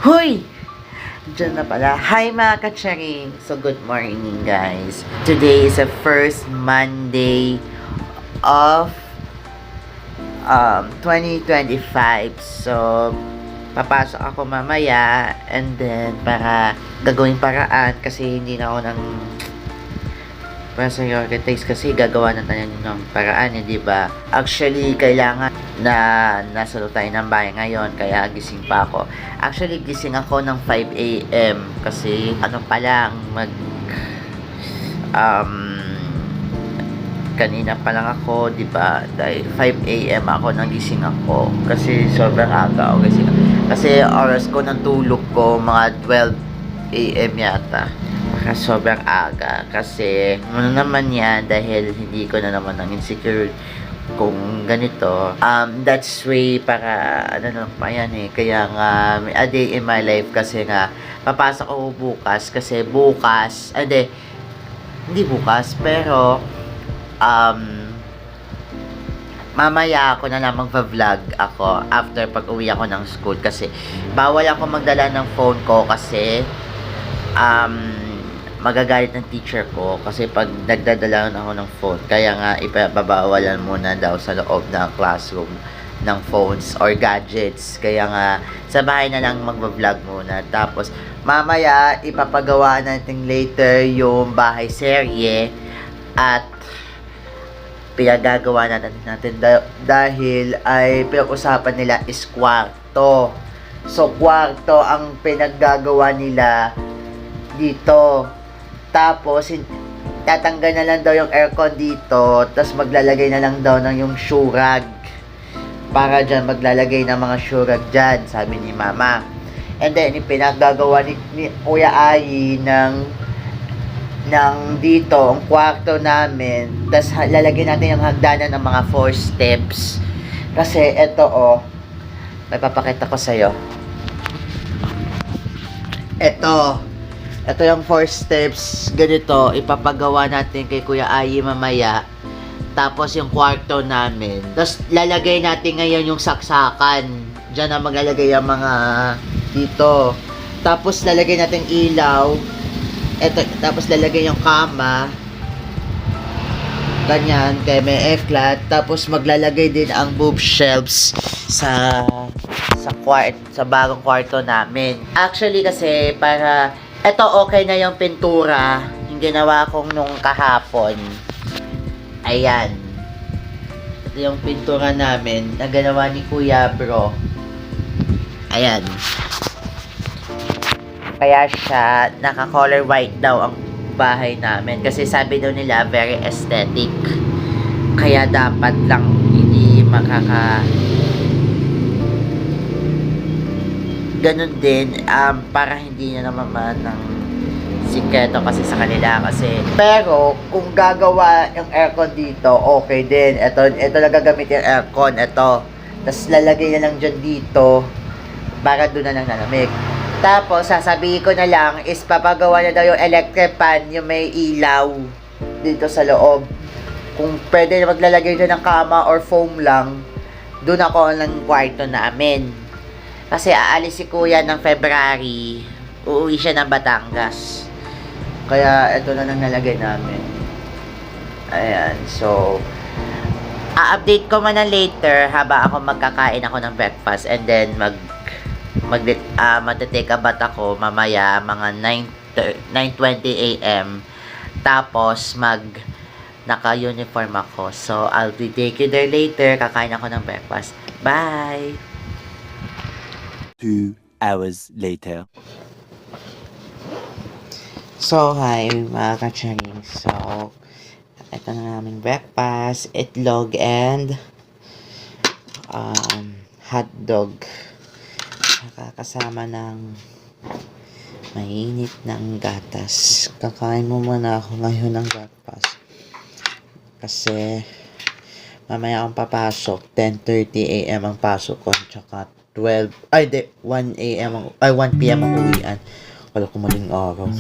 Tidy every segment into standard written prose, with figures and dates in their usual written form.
Hoy! Diyan na pala. Hi mga kacharing! So, good morning guys. Today is the first Monday of 2025. So, papasok ako mamaya and then para gagawin paraan kasi hindi na ako para sa prioritize kasi gagawa na tayo ng paraan, di ba? Actually, kailangan na nasa tayo ng bahay ngayon, kaya gising pa ako. Actually, gising ako ng 5 a.m. kasi ano pa lang, kanina pa lang ako, di ba? Dahil 5 a.m. ako nagising ako kasi sobrang aga ako gising. Kasi oras ko ng tulog ko mga 12 a.m. yata. Sobrang aga kasi ano naman yan dahil hindi ko na naman ang insecure kung ganito that's way para ano lang pa yan kaya nga a day in my life kasi nga papasok ako bukas kasi bukas hindi bukas pero mamaya ako na lang magva-vlog ako after pag uwi ako ng school kasi bawal ako magdala ng phone ko kasi magagalit ng teacher ko kasi pag nagdadala ako ng phone kaya nga ipababawalan muna daw sa loob ng classroom ng phones or gadgets kaya nga sa bahay na lang magba-vlog muna tapos mamaya ipapagawa natin later yung bahay serye at pinagagawa natin dahil ay pinag-usapan nila is kwarto. So kwarto ang pinaggagawa nila dito. Tapos, tatanggal na lang daw yung aircon dito, tapos maglalagay na lang daw ng yung shurag. Para dyan, maglalagay ng mga shurag dyan, sabi ni Mama. And then, pinagagawa ni Kuya Ayi ng dito, ang kwarto namin, tapos lalagyan natin yung hagdanan ng mga 4 steps. Kasi, eto may papakita ko sa'yo. Ito yung 4 steps, ganito, ipapagawa natin kay Kuya Ayi mamaya. Tapos yung kwarto namin. Tapos lalagay natin ngayon yung saksakan. Diyan na maglalagay yung mga dito. Tapos lalagay natin ilaw. Tapos lalagay yung kama. Ganyan, kaya may eklat. Tapos maglalagay din ang bookshelves sa bagong kwarto namin. Actually kasi para okay na yung pintura yung ginawa kong nung kahapon. Ayan. Ito yung pintura namin na ginawa ni Kuya Bro. Ayan. Kaya siya naka-color white daw ang bahay namin kasi sabi daw nila very aesthetic. Kaya dapat lang hindi ganun din para hindi na naman ng sikreto kasi sa kanila kasi pero kung gagawa yung aircon dito okay din ito na gagamit yung aircon tapos lalagay na lang dyan dito para doon na lang nalamig tapos sasabihin ko na lang is papagawa na daw yung electric fan yung may ilaw dito sa loob kung pwede na maglalagay dyan ng kama or foam lang doon ako ng kwarto namin. Kasi aalis si Kuya ng February, uuwi siya ng Batangas. Kaya ito na lang nalagay namin. Ayan, so a-update ko man na later habang ako magkakain ako ng breakfast and then magte-take a bath ako mamaya mga 9:20 a.m. Tapos naka-uniform ako. So I'll be take you there later. Kakain ako ng breakfast. Bye! 2 hours later. So, hi mga kacharing. So, ito na namin breakfast, itlog and hotdog. Nakakasama ng mainit ng gatas. Kakain mo muna ako ngayon ng breakfast. Kasi mamaya akong papasok. 10:30 a.m. ang pasok ko. Tsaka 1 p.m. ang uwian. Wala ko maling araw.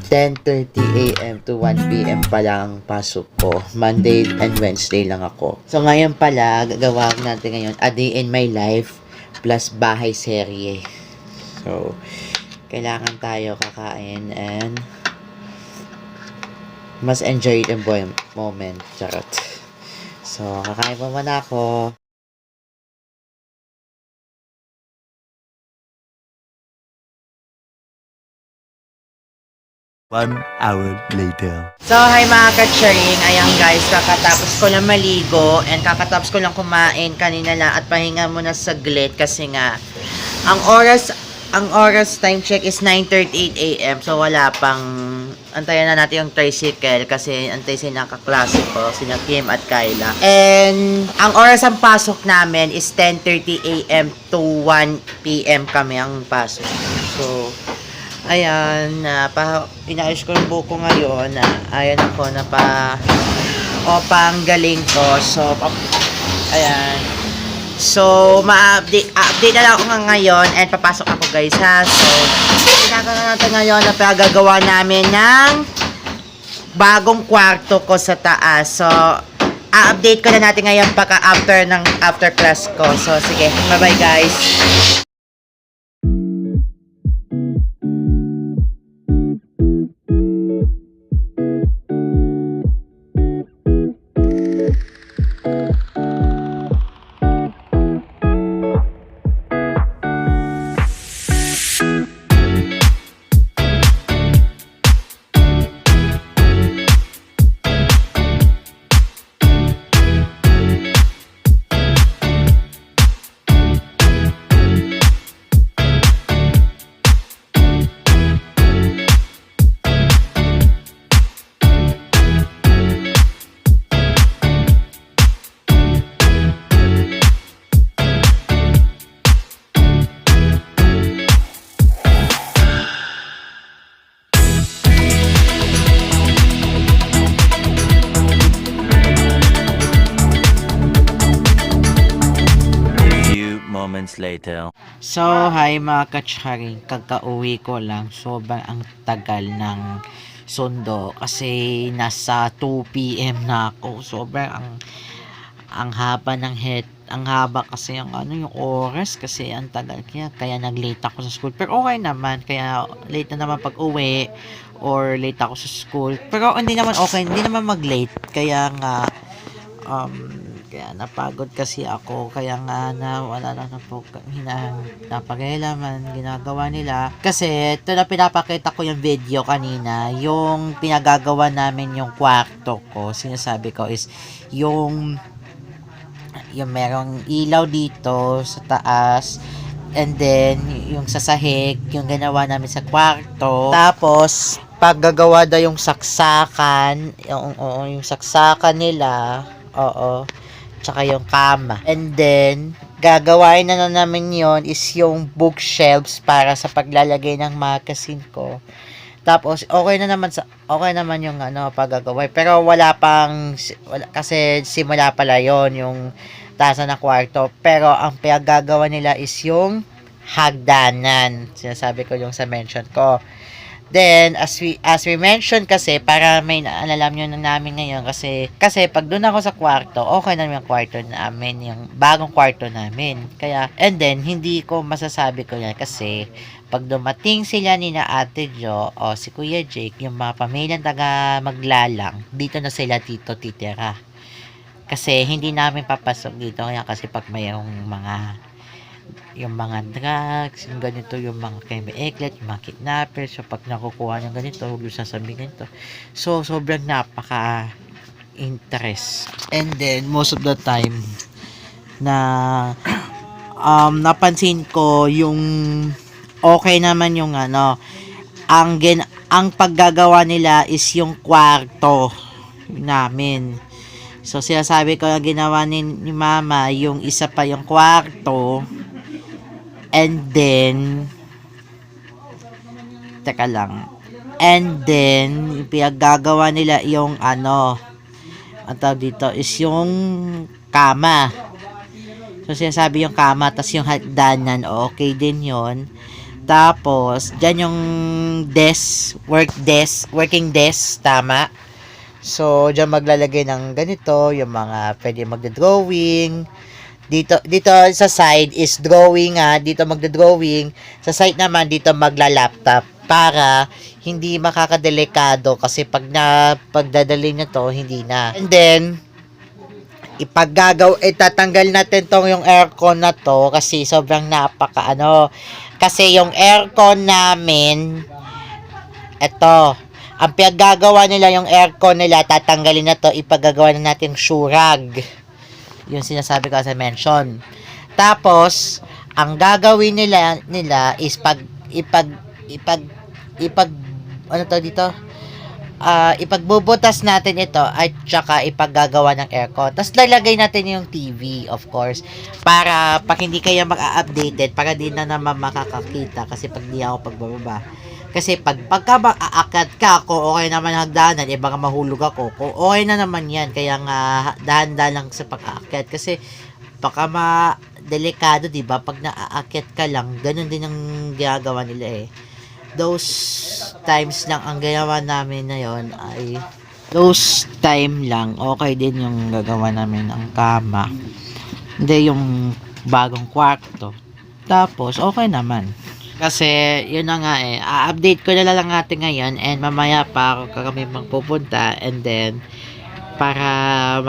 10:30 a.m. to 1 p.m. pa lang ang pasok ko. Monday and Wednesday lang ako. So ngayon pala, gagawa natin ngayon a day in my life plus bahay serye. So, kailangan tayo kakain and mas enjoy the moment. Charot. So, kakain pa muna ako. One hour later. So, hi mga ka-sharing. Ayan guys, kakatapos ko lang maligo and kakatapos ko lang kumain kanina lang at pahinga muna saglit kasi nga ang oras time check is 9:38 AM. So, wala pang antayan na natin yung tricycle kasi antay sila kaklase ko, sina Kim at Kyla. And ang oras ang pasok namin is 10:30 AM to 1 PM kami ang pasok. So, ayan, inaayos ko yung buko ngayon. Ayan ako na pang galing ko. So, ayan. So, update na lang ako ngayon and papasok ako guys ha. So, ginagawa natin ngayon na pagagawa namin ng bagong kwarto ko sa taas. So, update ko na natin ngayon pagka after class ko. So, sige, bye-bye guys. Moments later. So, hi mga kacharing, kagka-uwi ko lang, sobrang ang tagal ng sundo kasi nasa 2 PM na ako. Sobrang ang haba ng ang haba kasi yung yung oras kasi ang tagal kaya nag-late ako sa school. Pero okay naman, kaya late na naman pag-uwi or late ako sa school. Pero hindi naman okay, hindi naman mag-late. Kaya nga kaya napagod kasi ako, kaya nga wala na po napagailaman ginagawa nila kasi ito na pinapakita ko yung video kanina, yung pinagagawa namin yung kwarto ko. Sinasabi ko is yung merong ilaw dito sa taas and then yung sa sahig yung ginawa namin sa kwarto, tapos paggagawa daw yung saksakan, yung saksakan nila, tsaka yung kama. And then, gagawain na namin yon is yung bookshelves para sa paglalagay ng magazine ko. Tapos, okay naman yung paggagawa. Pero wala kasi simula pala yon yung tasa ng kwarto. Pero, ang pinagagawa nila is yung hagdanan. Sinasabi ko yung sa mention ko. Then, as we mentioned kasi, para may alam nyo na namin ngayon, kasi pag doon ako sa kwarto, okay na yung kwarto namin, yung bagong kwarto namin. Kaya, and then, hindi ko masasabi ko yan kasi, pag dumating sila ni na Ate Jo o si Kuya Jake, yung mga pamilyang taga Maglalang, dito na sila titira. Kasi, hindi namin papasok dito, kaya kasi pag mayroong yung mga drugs, yung ganito, yung mga kemi-eklet, yung mga kidnappers, so pag nakukuha ng ganito, huwag yung sasabihin ganito. So, sobrang napaka-interest. And then, most of the time, na napansin ko yung okay naman yung ang paggagawa nila is yung kwarto namin. So, sinasabi ko na ginawa ni Mama, yung isa pa yung kwarto. And then, teka lang. And then, pinagagawa nila yung ang tawag dito is yung kama. So, sinasabi yung kama, tas yung hagdanan, okay din yon. Tapos, dyan yung working desk, tama. So, dyan maglalagay ng ganito, yung mga pwede magda-drawing. Dito sa side is drawing dito magda-drawing, sa side naman dito magla-laptop para hindi makakadelikado kasi pagdadali niya to hindi na. And then itatanggal natin tong yung aircon na to kasi sobrang kasi yung aircon namin eto ang pinagagawa nila yung aircon nila tatanggalin na to ipagagawa na natin shurag yung sinasabi ko sa mention. Tapos, ang gagawin nila is ipagbubutas natin ito at saka ipaggagawa ng aircon. Tapos lalagay natin yung TV, of course, para pag hindi kayo mag-updated, para di na naman makakakita kasi pag di ako pagbababa. Kasi pagka aakyat ka, kung okay naman hagdanan, baka mahulog ako. Kung okay na naman yan, kaya nga dahan-dahan lang sa pag-aakyat. Kasi baka delikado, di ba? Pag naaakyat ka lang, ganun din ang ginagawa nila eh. Those times lang ang ginawa namin na yon ay those time lang, okay din yung gagawa namin ng kama. Hindi yung bagong kwarto. Tapos, okay naman. Kasi, yun na nga update ko na lang natin ngayon and mamaya pa kami magpupunta and then, para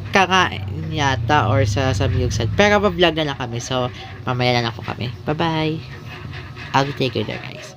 kakain yata or sa Samyugsad. Pero vlog na lang kami. So, mamaya na lang po kami. Bye-bye. I'll take you there, guys.